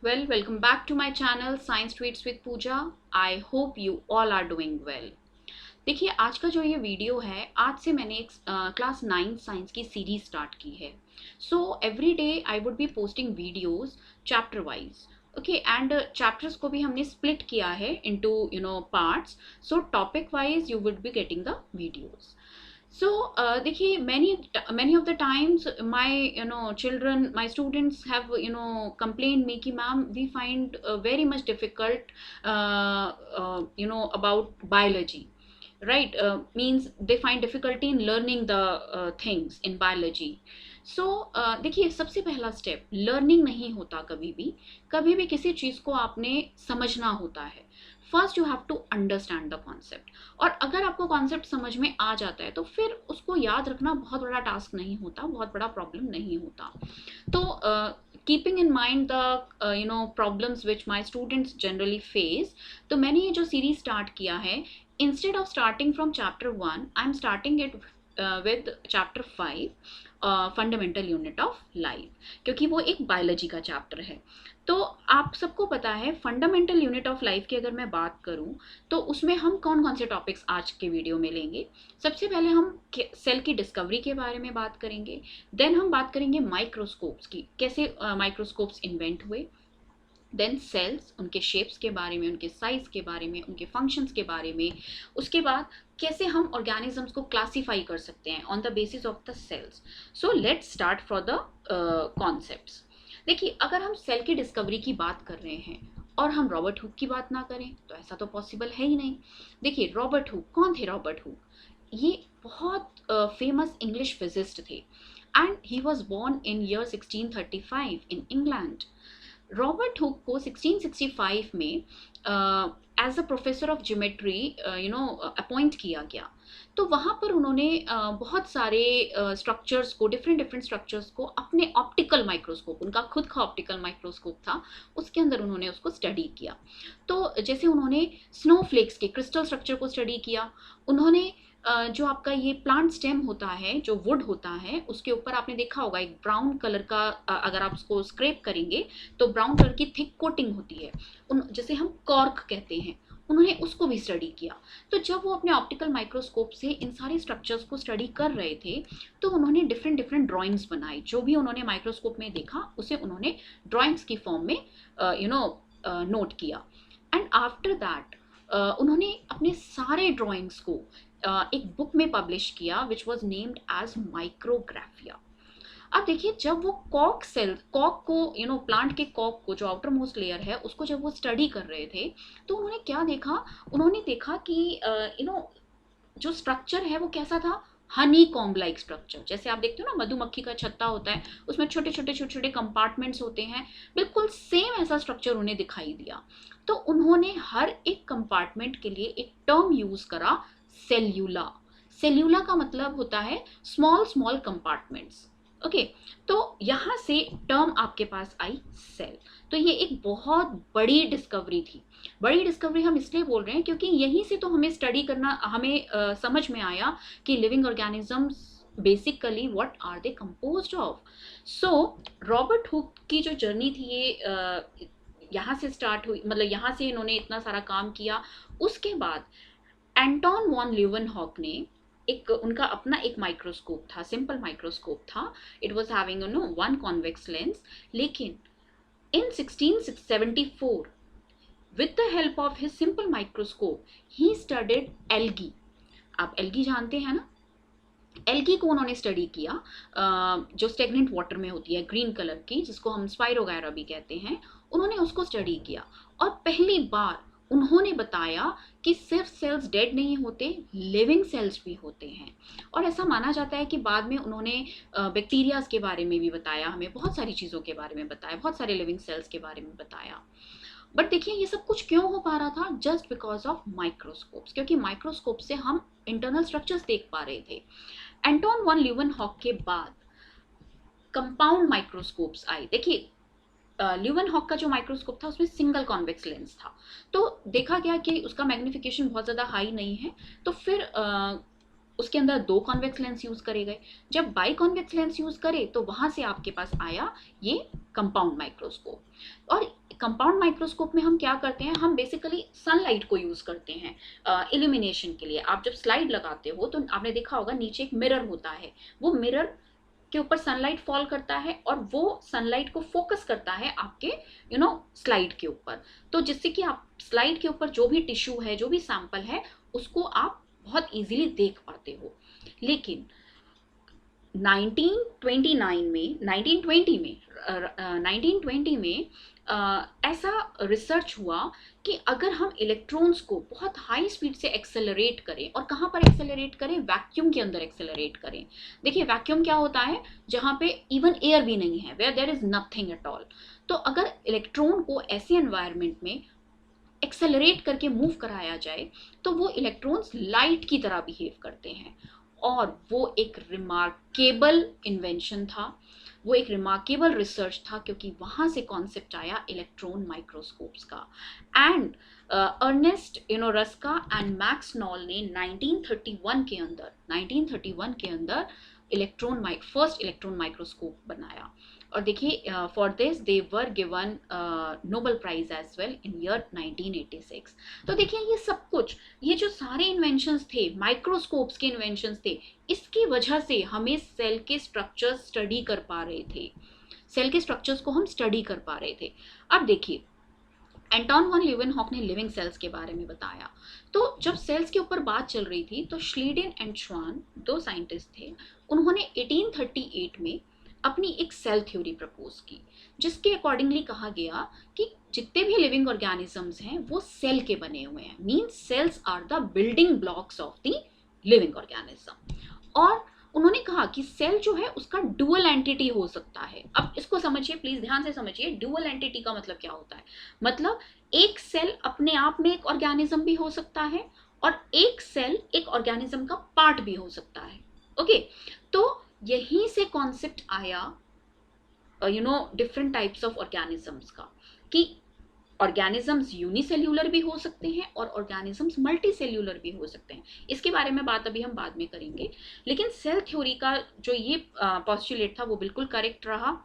Welcome back to my channel Science Tweets with Pooja. I hope you all are doing well. देखिए आज का जो ये video है, आज से मैंने एक क्लास 9 साइंस की सीरीज स्टार्ट की है. So every day I would be posting videos chapter wise. Okay, and chapters को भी हमने स्प्लिट किया है into parts. So topic wise you would be getting the videos. So देखिए many of the times my children, my students have complained me कि ma'am we find very much difficult about biology, right? Means they find difficulty in learning the things in biology. सो देखिए, सबसे पहला step, learning नहीं होता कभी भी किसी चीज़ को आपने समझना होता है. First you have to understand the concept. और अगर आपको कॉन्सेप्ट समझ में आ जाता है तो फिर उसको याद रखना बहुत बड़ा टास्क नहीं होता, बहुत बड़ा प्रॉब्लम नहीं होता. तो keeping in mind the problems which my students generally face, तो मैंने ये जो सीरीज स्टार्ट किया है, instead of starting from chapter 1 I am starting it with chapter 5, fundamental unit of life, क्योंकि वो एक बायोलॉजी का चैप्टर है. तो आप सबको पता है फंडामेंटल यूनिट ऑफ लाइफ की अगर मैं बात करूं तो उसमें हम कौन कौन से टॉपिक्स आज के वीडियो में लेंगे. सबसे पहले हम सेल की डिस्कवरी के बारे में बात करेंगे. देन हम बात करेंगे माइक्रोस्कोप्स की, कैसे माइक्रोस्कोप्स इन्वेंट हुए. देन सेल्स, उनके शेप्स के बारे में, उनके साइज के बारे में, उनके फंक्शंस के बारे में. उसके बाद कैसे हम ऑर्गेनिजम्स को क्लासीफाई कर सकते हैं on the basis of the cells. So let's start for the concepts. देखिए, अगर हम सेल की डिस्कवरी की बात कर रहे हैं और हम रॉबर्ट हुक की बात ना करें तो ऐसा तो पॉसिबल है ही नहीं. देखिए, रॉबर्ट हुक कौन थे? रॉबर्ट हुक ये बहुत फेमस इंग्लिश फिजिस्ट थे and he was born in year 1635 in England. Robert Hooke को 1665 में as a professor of geometry appoint किया गया. तो वहाँ पर उन्होंने बहुत सारे स्ट्रक्चर्स को, डिफरेंट स्ट्रक्चर्स को अपने ऑप्टिकल माइक्रोस्कोप, उनका खुद का ऑप्टिकल माइक्रोस्कोप था, उसके अंदर उन्होंने उसको स्टडी किया. तो जैसे उन्होंने स्नोफ्लेक्स के क्रिस्टल स्ट्रक्चर को स्टडी किया. उन्होंने जो आपका ये प्लांट स्टेम होता है, जो वुड होता है, उसके ऊपर आपने देखा होगा एक ब्राउन कलर का, अगर आप उसको स्क्रैप करेंगे तो ब्राउन कलर की थिक कोटिंग होती है, जैसे हम कॉर्क कहते हैं, उन्होंने उसको भी स्टडी किया. तो जब वो अपने ऑप्टिकल माइक्रोस्कोप से इन सारे स्ट्रक्चर्स को स्टडी कर रहे थे तो उन्होंने डिफरेंट ड्राइंग्स बनाई. जो भी उन्होंने माइक्रोस्कोप में देखा उसे उन्होंने ड्राइंग्स की फॉर्म में नोट किया. एंड आफ्टर दैट उन्होंने अपने सारे ड्राइंग्स को एक बुक में पब्लिश किया which was named as Micrographia. अब देखिए, जब वो कॉक को प्लांट के कॉक को, जो आउटर मोस्ट लेयर है, उसको जब वो स्टडी कर रहे थे तो उन्होंने क्या देखा? उन्होंने देखा कि जो स्ट्रक्चर है वो कैसा था? Honey comb like structure. जैसे आप देखते हो ना, मधुमक्खी का छत्ता होता है, उसमें छोटे छोटे कंपार्टमेंट्स होते हैं, बिल्कुल सेम ऐसा स्ट्रक्चर उन्हें दिखाई दिया. तो उन्होंने हर एक कंपार्टमेंट के लिए एक टर्म यूज करा, सेल्यूला. सेल्यूला का मतलब होता है स्मॉल कंपार्टमेंट्स. ओके, तो यहाँ से टर्म आपके पास आई सेल. तो ये एक बहुत बड़ी डिस्कवरी थी. बड़ी डिस्कवरी हम इसलिए बोल रहे हैं क्योंकि यहीं से तो हमें स्टडी करना, हमें समझ में आया कि living organisms basically what are they composed of. So Robert Hooke की जो जर्नी थी ये यहाँ से स्टार्ट हुई, मतलब यहाँ से इन्होंने इतना सारा काम किया. उसके बाद एंटोन वॉन ल्यूवेनहॉक ने एक, उनका अपना एक माइक्रोस्कोप था, सिंपल माइक्रोस्कोप था. It was having one convex lens. लेकिन इन 1674 with the help of his simple microscope he studied algae. आप एल्गी जानते हैं ना? एल्गी को उन्होंने स्टडी किया, जो स्टेगनेंट वाटर में होती है, ग्रीन कलर की, जिसको हम स्पाइरोगायरा भी कहते हैं. उन्होंने उसको स्टडी किया और पहली बार उन्होंने बताया कि सिर्फ सेल्स डेड नहीं होते, लिविंग सेल्स भी होते हैं. और ऐसा माना जाता है कि बाद में उन्होंने बैक्टीरियाज के बारे में भी बताया, हमें बहुत सारी चीज़ों के बारे में बताया, बहुत सारे लिविंग सेल्स के बारे में बताया. बट देखिए, ये सब कुछ क्यों हो पा रहा था? जस्ट बिकॉज ऑफ माइक्रोस्कोप्स, क्योंकि माइक्रोस्कोप से हम इंटरनल स्ट्रक्चर्स देख पा रहे थे. एंटोन वॉन ल्यूवेनहॉक के बाद कंपाउंड माइक्रोस्कोप्स आए. देखिए, ल्यूवेनहॉक का जो माइक्रोस्कोप था उसमें सिंगल कॉन्वेक्स लेंस था, तो देखा गया कि उसका मैग्निफिकेशन बहुत ज़्यादा हाई नहीं है, तो फिर उसके अंदर 2 कॉन्वेक्स लेंस यूज़ करे गए. जब बाई कॉन्वेक्स लेंस यूज़ करे तो वहाँ से आपके पास आया ये कंपाउंड माइक्रोस्कोप. और कंपाउंड माइक्रोस्कोप में हम क्या करते हैं, हम बेसिकली सनलाइट को यूज करते हैं इल्यूमिनेशन के लिए। आप जब स्लाइड लगाते हो तो आपने देखा होगा नीचे एक मिरर होता है, वो मिरर के ऊपर सनलाइट फॉल करता है और वो सनलाइट को फोकस करता है आपके स्लाइड के ऊपर, तो जिससे कि आप स्लाइड के ऊपर जो भी टिश्यू है, जो भी सैंपल है, उसको आप बहुत इजीली देख पाते हो। लेकिन 1920 में ऐसा रिसर्च हुआ कि अगर हम इलेक्ट्रॉन्स को बहुत हाई स्पीड से एक्सेलरेट करें, और कहाँ पर एक्सेलरेट करें, वैक्यूम के अंदर एक्सेलरेट करें। देखिए वैक्यूम क्या होता है, जहाँ पे इवन एयर भी नहीं है, where there is nothing at all. तो अगर इलेक्ट्रॉन को ऐसे एनवायरनमेंट में एक्सेलरेट करके मूव कराया जाए तो वो इलेक्ट्रॉन्स लाइट की तरह बिहेव करते हैं। और वो एक रिमार्केबल इन्वेंशन था, वो एक रिमार्केबल रिसर्च था, क्योंकि वहां से कॉन्सेप्ट आया इलेक्ट्रॉन माइक्रोस्कोप्स का। And Ernst Ruska and Max Knoll ने 1931 के अंदर फर्स्ट इलेक्ट्रॉन माइक्रोस्कोप बनाया। और देखिए for this they were given Nobel prize as well in year 1986। तो देखिए ये सब कुछ, ये जो सारे इन्वेंशंस थे, माइक्रोस्कोप्स के इन्वेंशंस थे, इसकी वजह से हमें सेल के स्ट्रक्चर्स स्टडी कर पा रहे थे, सेल के स्ट्रक्चर्स को हम स्टडी कर पा रहे थे। अब देखिए एंटोन वन ल्यूवेनहॉक ने लिविंग सेल्स के बारे में बताया। तो जब सेल्स के ऊपर बात चल रही थी तो श्लीडेन एंड श्वान, दो साइंटिस्ट थे, उन्होंने 1838 में अपनी एक सेल थ्योरी प्रपोज की, जिसके अकॉर्डिंगली कहा गया कि जितने भी लिविंग ऑर्गेनिजम्स हैं वो सेल के बने हुए हैं, means cells are the building blocks of the living organism. और उन्होंने कहा कि सेल जो है उसका डुअल एंटिटी हो सकता है। अब इसको समझिए, प्लीज ध्यान से समझिए, डुअल एंटिटी का मतलब क्या होता है। मतलब एक सेल अपने आप में एक ऑर्गेनिज्म भी हो सकता है और एक सेल एक ऑर्गेनिज्म का पार्ट भी हो सकता है। ओके, तो यहीं से कॉन्सेप्ट आया डिफरेंट टाइप्स ऑफ ऑर्गेनिजम्स का, कि ऑर्गेनिजम्स यूनिसेल्यूलर भी हो सकते हैं और ऑर्गेनिजम्स मल्टी सेल्यूलर भी हो सकते हैं। इसके बारे में बात अभी हम बाद में करेंगे, लेकिन सेल थ्योरी का जो ये पोस्टुलेट था वो बिल्कुल करेक्ट रहा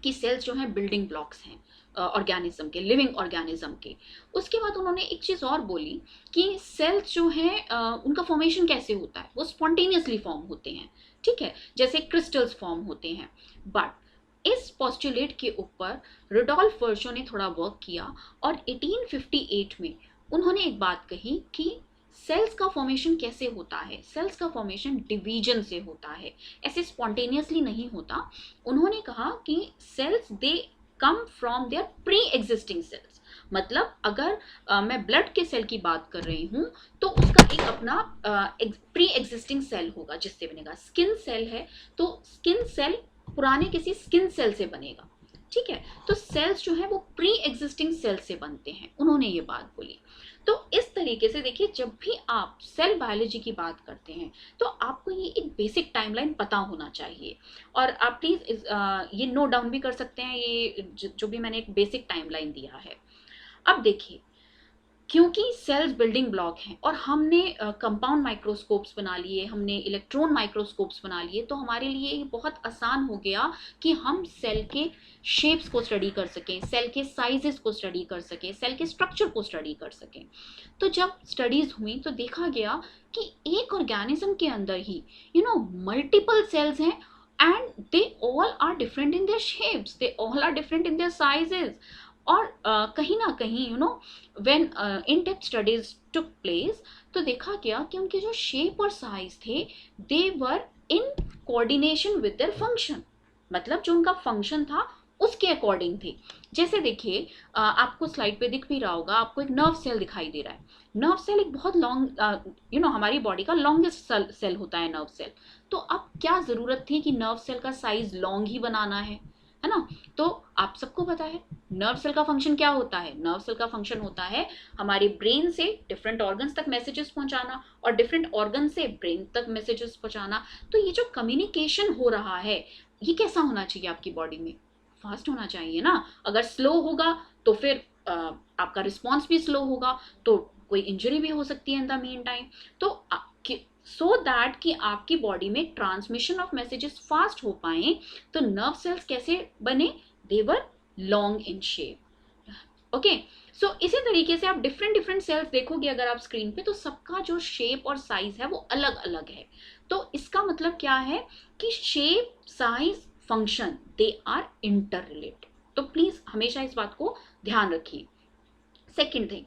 कि सेल्स जो हैं बिल्डिंग ब्लॉक्स हैं ऑर्गेनिज्म के, लिविंग ऑर्गेनिज्म के। उसके बाद उन्होंने एक चीज़ और बोली कि सेल्स जो हैं उनका फॉर्मेशन कैसे होता है, वो स्पॉन्टेनियसली फॉर्म होते हैं, ठीक है, जैसे क्रिस्टल्स फॉर्म होते हैं। बट इस पोस्टुलेट के ऊपर रुडोल्फ वर्शो ने थोड़ा वर्क किया और 1858 में उन्होंने एक बात कही कि सेल्स का फॉर्मेशन कैसे होता है। सेल्स का फॉर्मेशन डिवीजन से होता है, ऐसे स्पॉन्टेनियसली नहीं होता। उन्होंने कहा कि cells they come from their pre existing cells. मतलब अगर मैं ब्लड के सेल की बात कर रही हूँ तो उसका एक अपना प्री एग्जिस्टिंग सेल होगा जिससे बनेगा। स्किन सेल है तो स्किन सेल पुराने किसी स्किन सेल से बनेगा, ठीक है। तो सेल्स जो है वो प्री एग्जिस्टिंग सेल से बनते हैं, उन्होंने ये बात बोली। तो इस तरीके से देखिए, जब भी आप सेल बायोलॉजी की बात करते हैं तो आपको ये एक बेसिक टाइमलाइन पता होना चाहिए। और आप प्लीज ये नोट डाउन भी कर सकते हैं, ये जो भी मैंने एक बेसिक टाइमलाइन दिया है। अब देखिए, क्योंकि सेल्स बिल्डिंग ब्लॉक हैं और हमने कंपाउंड माइक्रोस्कोप्स बना लिए, हमने इलेक्ट्रॉन माइक्रोस्कोप्स बना लिए, तो हमारे लिए ये बहुत आसान हो गया कि हम सेल के शेप्स को स्टडी कर सकें, सेल के साइजेस को स्टडी कर सकें, सेल के स्ट्रक्चर को स्टडी कर सकें। तो जब स्टडीज हुई तो देखा गया कि एक ऑर्गेनिज्म के अंदर ही मल्टीपल सेल्स हैं and they all are different in their shapes, they all are different in their sizes. और कहीं ना कहीं when in depth studies took place तो देखा गया कि उनके जो शेप और साइज थे they were in coordination with their function. मतलब जो उनका फंक्शन था उसके अकॉर्डिंग थे। जैसे देखिए आपको स्लाइड पे दिख भी रहा होगा, आपको एक नर्व सेल दिखाई दे रहा है। नर्व सेल एक बहुत लॉन्ग हमारी बॉडी का लॉन्गेस्ट सेल होता है नर्व सेल। तो अब क्या जरूरत थी कि नर्व सेल का साइज लॉन्ग ही बनाना है ना। तो आप सबको पता है नर्व सेल का फंक्शन क्या होता है। नर्व सेल का फंक्शन होता है हमारे ब्रेन से डिफरेंट ऑर्गन्स तक मैसेजेस पहुंचाना और डिफरेंट ऑर्गन से ब्रेन तक मैसेजेस पहुंचाना। तो ये जो कम्युनिकेशन हो रहा है ये कैसा होना चाहिए आपकी बॉडी में, फास्ट होना चाहिए ना। अगर स्लो होगा तो फिर आपका रिस्पॉन्स भी स्लो होगा, तो कोई इंजरी भी हो सकती है इन द मीन टाइम। तो सो दैट कि आपकी बॉडी में ट्रांसमिशन ऑफ मैसेजेस फास्ट हो पाए, तो नर्व सेल्स कैसे बने, दे वर लॉन्ग इन शेप, ओके। सो इसी तरीके से आप डिफरेंट डिफरेंट सेल्स देखोगे अगर आप स्क्रीन पे, तो सबका जो शेप और साइज है वो अलग अलग है। तो इसका मतलब क्या है कि shape, size, function, they are inter related. तो प्लीज हमेशा इस बात को ध्यान रखिए। सेकेंड थिंग,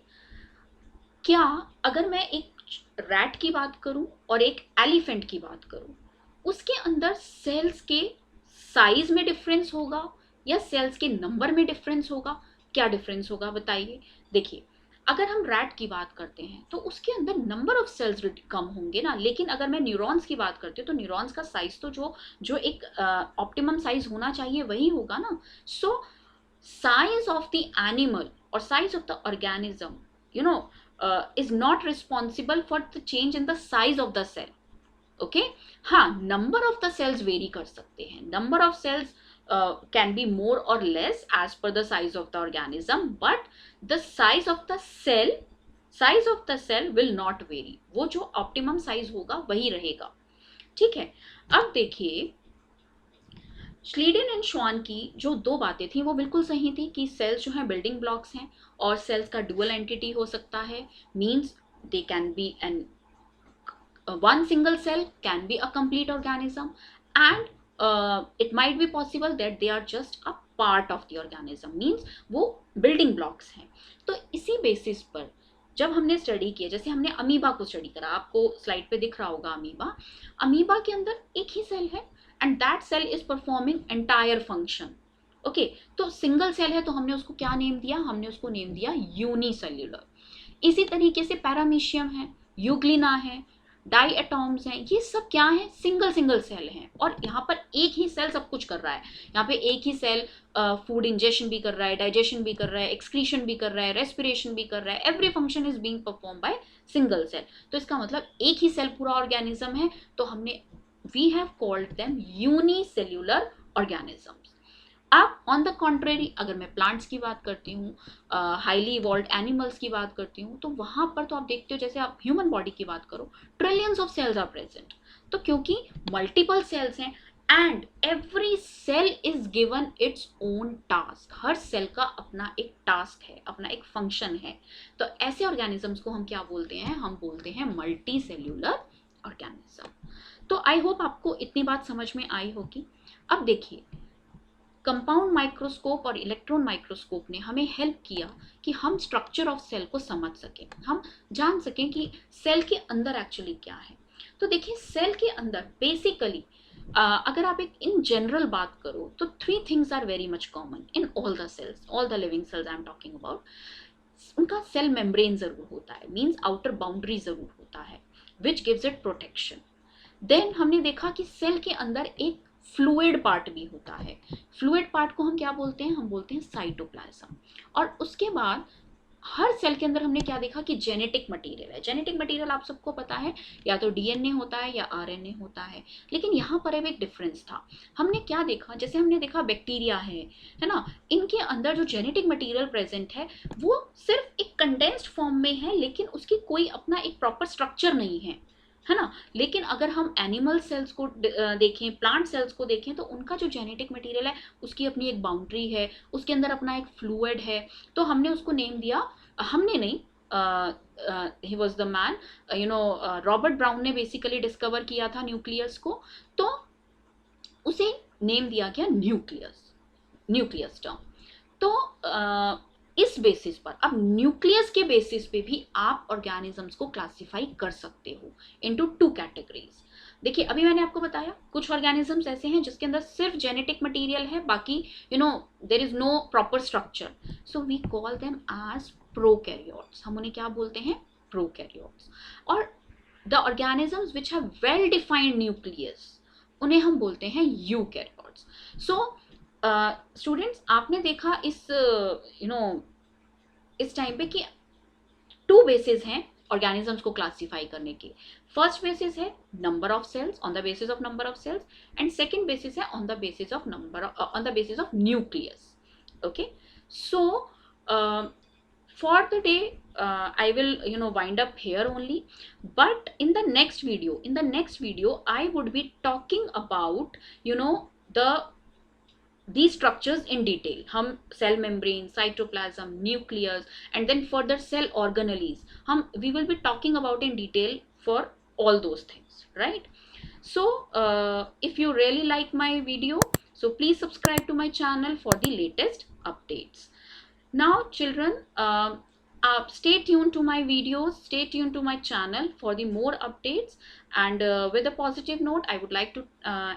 क्या अगर मैं एक रैट की बात करूं और एक एलिफेंट की बात करूं, उसके अंदर सेल्स के साइज में डिफरेंस होगा या सेल्स के नंबर में डिफरेंस होगा? क्या डिफरेंस होगा बताइए। देखिए, अगर हम रैट की बात करते हैं तो उसके अंदर नंबर ऑफ सेल्स कम होंगे ना, लेकिन अगर मैं न्यूरॉन्स की बात करती हूँ तो न्यूरॉन्स का साइज तो जो जो एक ऑप्टिमम साइज होना चाहिए वही होगा ना। सो size of the animal or size of the organism, you know, is not responsible for the change in the size of the cell. Okay. हाँ, number of the cells vary कर सकते हैं, number of cells can be more और less as per the size of the organism, but the size of the cell will not vary. वो जो optimum size होगा वही रहेगा। ठीक है। अब देखिए, श्लीडन एंड श्वान की जो दो बातें थी वो बिल्कुल सही थी कि सेल्स जो हैं बिल्डिंग ब्लॉक्स हैं और सेल्स का डुअल एंटिटी हो सकता है, means they can be an one single cell can be a complete organism, and it might be possible that they are just a part of the organism, means वो building blocks हैं। तो इसी basis पर जब हमने study किया, जैसे हमने अमीबा को स्टडी करा, आपको स्लाइड पे दिख रहा होगा अमीबा, अमीबा के अंदर एक ही सेल है and that cell is performing entire function. Okay, तो सिंगल सेल है तो हमने उसको क्या नेम दिया? हमने उसको नेम दिया यूनिसेल्यूलर। इसी तरीके से पैरामीशियम है, यूग्लिना है, डाई एटॉम्स हैं, ये सब क्या है? सिंगल सिंगल सेल हैं, और यहाँ पर एक ही सेल सब कुछ कर रहा है। यहाँ पे एक ही सेल फूड इंजेशन भी कर रहा है, डाइजेशन भी कर रहा है, एक्सक्रीशन भी कर रहा है, रेस्पिरेशन भी कर रहा है, every function is being perform by single cell. तो इसका मतलब एक ही सेल पूरा ऑर्गेनिज्म है, तो हमने we have called them unicellular organisms. अब ऑन द कॉन्ट्रेरी, अगर मैं प्लांट्स की बात करती हूँ, हाईली इवॉल्व एनिमल्स की बात करती हूँ, तो वहां पर तो आप देखते हो, जैसे आप ह्यूमन बॉडी की बात करो, trillions of cells are present. तो क्योंकि मल्टीपल सेल्स हैं and every cell is given its own task, हर सेल का अपना एक टास्क है, अपना एक फंक्शन है। तो ऐसे ऑर्गेनिजम्स को हम क्या बोलते हैं? हम बोलते हैं मल्टी सेल्यूलर ऑर्गेनिज्म। तो आई होप आपको इतनी बात समझ में आई होगी। अब देखिए, कंपाउंड माइक्रोस्कोप और इलेक्ट्रॉन माइक्रोस्कोप ने हमें हेल्प किया कि हम स्ट्रक्चर ऑफ सेल को समझ सकें, हम जान सकें कि सेल के अंदर एक्चुअली क्या है। तो देखिए, सेल के अंदर बेसिकली अगर आप एक इन जनरल बात करो तो three things are very much common in all the cells, all the living cells I am talking about. उनका सेल मेम्ब्रेन जरूर होता है, मीन्स आउटर बाउंड्री जरूर होता है, which gives it protection. Then हमने देखा कि सेल के अंदर एक फ्लूइड पार्ट भी होता है। फ्लूइड पार्ट को हम क्या बोलते हैं? हम बोलते हैं साइटोप्लाज्म। और उसके बाद हर सेल के अंदर हमने क्या देखा कि जेनेटिक मटेरियल है। जेनेटिक मटेरियल आप सबको पता है, या तो डीएनए होता है या आरएनए होता है, लेकिन यहाँ पर अब एक डिफरेंस था। हमने क्या देखा? जैसे हमने देखा बैक्टीरिया है ना, इनके अंदर जो जेनेटिक मटेरियल प्रेजेंट है वो सिर्फ एक कंडेंस्ड फॉर्म में है, लेकिन उसकी कोई अपना एक प्रॉपर स्ट्रक्चर नहीं है ना। लेकिन अगर हम एनिमल सेल्स को देखें, प्लांट सेल्स को देखें, तो उनका जो जेनेटिक मटेरियल है उसकी अपनी एक बाउंड्री है, उसके अंदर अपना एक फ्लूइड है। तो हमने उसको नेम दिया, हमने नहीं, he was the man, Robert brown ने बेसिकली डिस्कवर किया था न्यूक्लियस को, तो उसे नेम दिया गया न्यूक्लियस, न्यूक्लियस टर्म। तो इस बेसिस पर, अब न्यूक्लियस के बेसिस पे भी आप ऑर्गेनिजम्स को क्लासिफाई कर सकते हो इनटू टू कैटेगरीज। देखिए, अभी मैंने आपको बताया कुछ ऑर्गेनिजम्स ऐसे हैं जिसके अंदर सिर्फ जेनेटिक मटेरियल है, बाकी there is no proper structure, so we call them as prokaryotes. हम उन्हें क्या बोलते हैं? प्रोकैरियोट्स। और the organisms which have well defined nucleus, उन्हें हम बोलते हैं यूकैरियोट्स। सो स्टूडेंट्स, आपने देखा इस इस टाइम पे कि टू बेसिस हैं ऑर्गेनिजम्स को क्लासिफाई करने के। फर्स्ट बेसिस है number of cells, on the basis of number of cells, and second basis है on the basis of on the basis of nucleus. Okay, so for the day I will wind up here only, but in the next video I would be talking about the these structures in detail. हम cell membrane, cytoplasm, nucleus, and then further cell organelles, we will be talking about in detail for all those things, right? So if you really like my video, so please subscribe to my channel for the latest updates. Now children, stay tuned to my videos, stay tuned to my channel for the more updates. And with a positive note, I would like to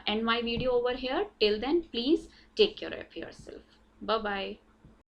end my video over here. Till then, please take care of yourself. Bye bye.